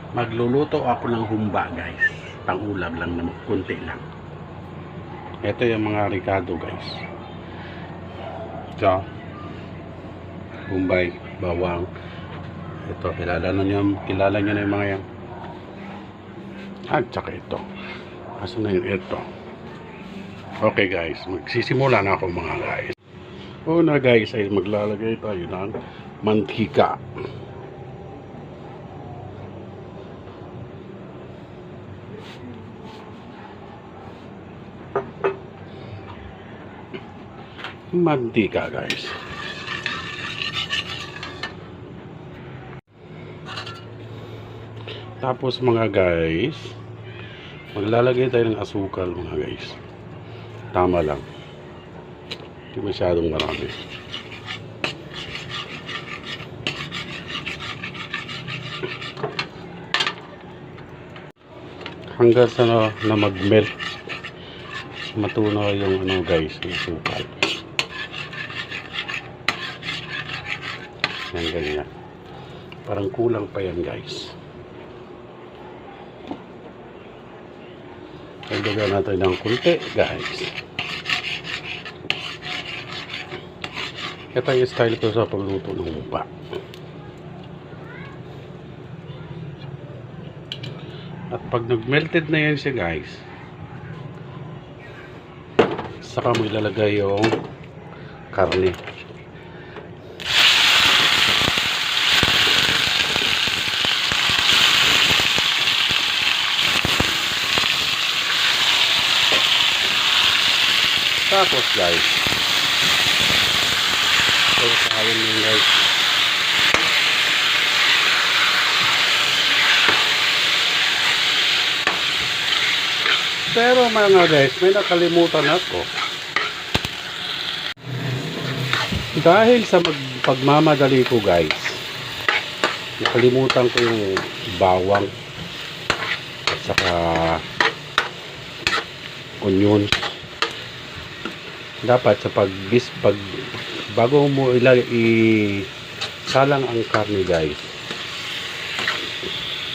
Magluluto ako ng humba guys, pang ulam lang naman, kunti lang. Ito yung mga ricado guys. So, humbay, bawang. Ito, kilala nyo na yung mga yan. At saka ito. Asan na yung ito? Okay guys, magsisimula na ako mga guys. Una guys ay maglalagay tayo ng mantika. Mantika guys. Tapos mga guys, maglalagay tayo ng asukal mga guys. Tama lang. Hindi masyadong marami. Hanggang sa na mag-melt. Matunaw yung ano guys, yung asukal. Yan ganyan. Parang kulang pa yan guys. Dagdagan natin ng kunti guys. Ito yung style ko sa pagluto ng humba. At pag nag-melted na yan siya guys, saka mo ilalagay yung karne. Tapos guys, ito kawin nyo guys. Pero mga guys, may nakalimutan ako. Dahil sa pagmamadali ko guys, nakalimutan ko yung bawang at saka onion. Dapat sa bago mo isalang ang karne guys,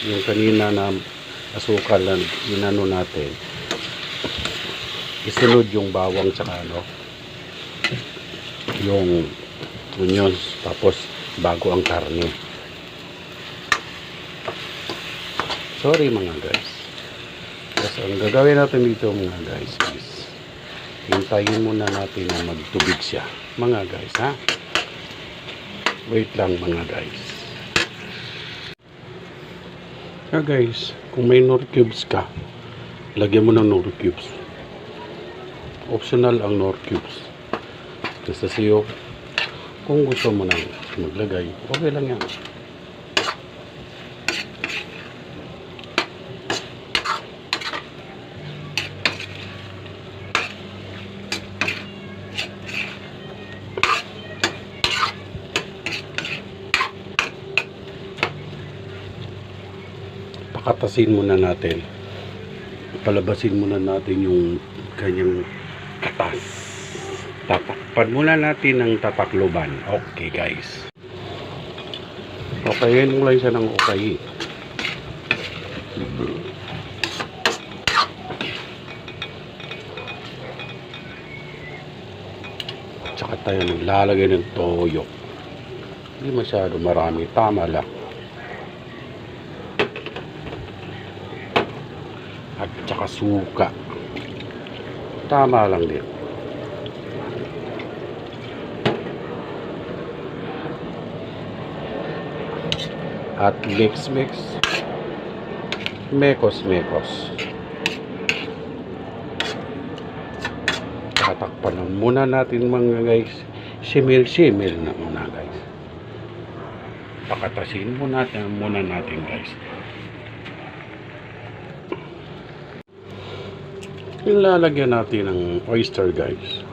yung kanina na asukal na inano natin, isunod yung bawang tsaka yung onions, tapos bago ang karne. Sorry mga guys. Kasi ang gagawin natin dito mga guys is hintayin muna natin na magtubig siya mga guys ha. Wait lang mga guys. So guys, kung may nor cubes ka, lagyan mo ng nor cubes. Optional ang nor cubes. Basta sa'yo, kung gusto mo nang maglagay, okay lang yan. Pakatasin muna natin, palabasin muna natin yung kanyang katas. Tatakpan muna natin ng tatakloban. Okay guys, okayin mo lang siya ng okay. Tsaka tayo naglalagay ng toyo. Hindi masyado marami, tama lang. At saka suka, tama lang din. At mix mekos tatakpan lang muna natin mga guys, simil na muna guys. Pakatasin muna natin guys. Ilalagyan natin ng oyster guys.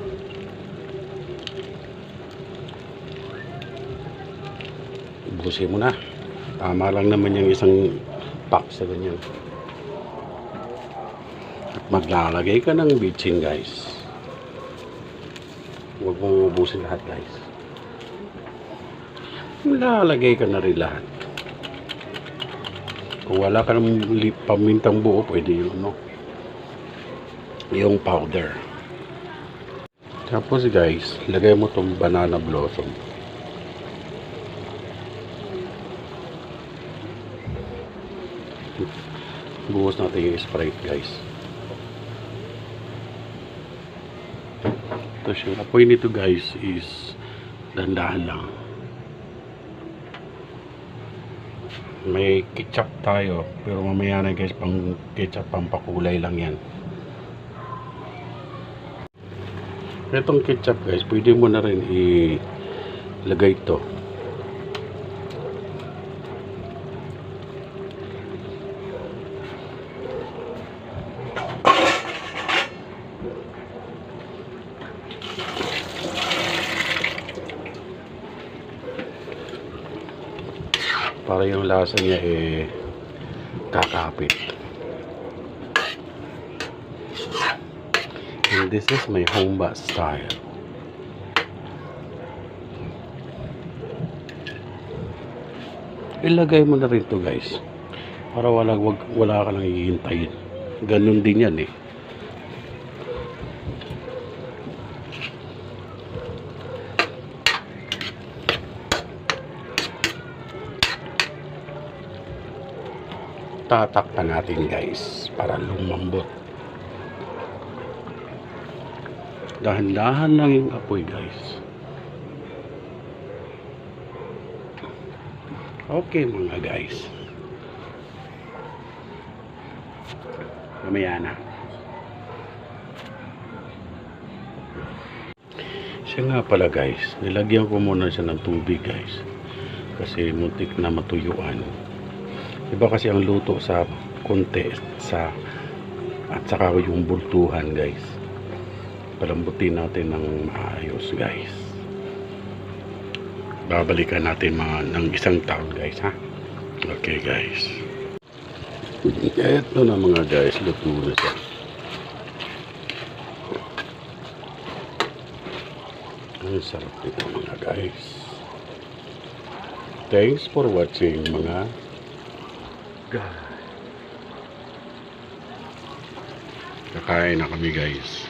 Ubusin mo na. Tama lang naman yung isang pack sa ganyan. At maglalagay ka ng bitchin guys. Huwag mong ubusin lahat guys. Maglalagay ka na rin lahat. Kung wala ka ng pamintang buo, pwede yung ano, yung powder. Tapos guys, lagay mo tong banana blossom. Buhos natin yung Sprite guys. Tapos yung apoy nito guys is dandahan lang. May ketchup tayo, pero mamaya na guys, pang ketchup, pang pakulay lang yan. Itong ketchup guys, pwede mo na rin ilagay ito. Para yung lasa niya kakapit. And this is my homba style. Ilagay mo na rin to guys. Para wala ka nang hihintayin. Ganun din yan eh. Tatakpan natin guys para lumambot. Dahan-dahan lang yung apoy guys. Okay mga guys. Mamaya na. Siya nga pala guys, nilagyan ko muna siya ng tubig guys. Kasi muntik na matuyuan. Iba kasi ang luto sa konti at saka yung bultuhan guys. Palambutin natin ng maayos guys. Babalikan natin ng isang taon guys ha. Okay guys. Ito na mga guys, luto na siya. Ang sarap nito mga guys. Thanks for watching mga guys. Kakain na kami guys.